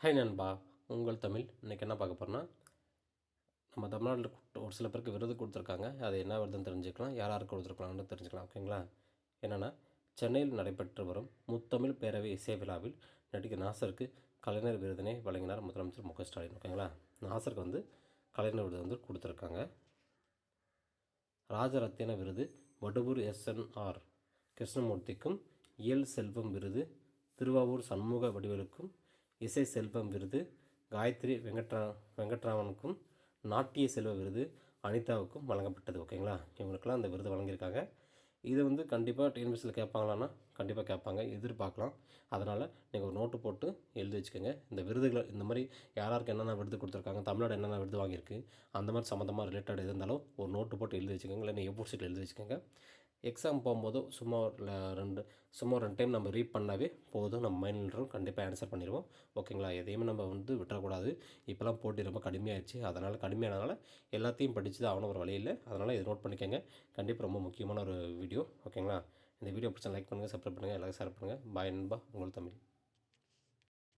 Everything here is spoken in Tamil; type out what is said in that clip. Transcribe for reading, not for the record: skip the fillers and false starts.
ஹாய் நண்பா, உங்கள் தமிழ். இன்றைக்கி என்ன பார்க்க போகிறோன்னா, நம்ம தமிழ்நாட்டில் ஒரு சில பேருக்கு விருது கொடுத்துருக்காங்க. அது என்ன விருதுன்னு தெரிஞ்சுக்கலாம், யார் யாருக்கு கொடுத்துருக்கலாம்னு தெரிஞ்சுக்கலாம். ஓகேங்களா? என்னென்னா, சென்னையில் நடைபெற்று வரும் முத்தமிழ் பேரவை இசை விழாவில் நடிகர் நாசருக்கு கலைஞர் விருதினை வழங்கினார் முதலமைச்சர் மு.க.ஸ்டாலின். ஓகேங்களா? நாசருக்கு கலைஞர் விருது கொடுத்துருக்காங்க. ராஜரத்தின விருது வடுவூர் எஸ்.என்.ஆர். கிருஷ்ணமூர்த்திக்கும், இயல் செல்வம் விருது திருவாவூர் சண்முக வடிவேலுக்கும், இசை செல்வம் விருது காயத்ரி வெங்கட்ராமனுக்கும், நாட்டிய செல்வ விருது அனிதாவுக்கும் வழங்கப்பட்டது. ஓகேங்களா? இவங்களுக்கெல்லாம் அந்த விருது வழங்கியிருக்காங்க. இது கண்டிப்பாக டிஎன்பிஎஸ்சியில் கேட்பாங்களான்னா கண்டிப்பாக கேட்பாங்க, எதிர்பார்க்கலாம். அதனால் நீங்கள் ஒரு நோட்டு போட்டு எழுதி வச்சுக்கோங்க. இந்த விருதுகளை இந்த மாதிரி யாராருக்கு என்னென்ன விருது கொடுத்துருக்காங்க, தமிழ்நாடு என்னென்ன விருது வாங்கியிருக்கு, அந்த மாதிரி சம்மந்தமாக ரிலேட்டட் எது இருந்தாலும் ஒரு நோட்டு போட்டு எழுதி வச்சுக்கோங்க. இல்லை நீங்கள் ஏ4 ஷீட்டில் எழுதி வச்சுக்கோங்க. எக்ஸாம் போகும்போது சும்மா ரெண்டு டைம் நம்ம ரீட் பண்ணாவே போதும், நம்ம மைண்டில் கண்டிப்பாக ஆன்சர் பண்ணிடுவோம். ஓகேங்களா? எதையுமே நம்ம விட்டுறக்கூடாது. இப்போலாம் போட்டி ரொம்ப கடுமையாகிடுச்சு. அதனால் கடுமையானதுனால எல்லாத்தையும் படித்து தான் ஆகணும், ஒரு வழி இல்லை. அதனால் இதை நோட் பண்ணிக்கோங்க. கண்டிப்பாக ரொம்ப முக்கியமான ஒரு வீடியோ. ஓகேங்களா? இந்த வீடியோ பிடிச்சா லைக் பண்ணுங்கள், சப்ஸ்கிரைப் பண்ணுங்கள், எல்லாரும் ஷேர் பண்ணுங்கள். பாய் நண்பா, உங்கள் தமிழ்.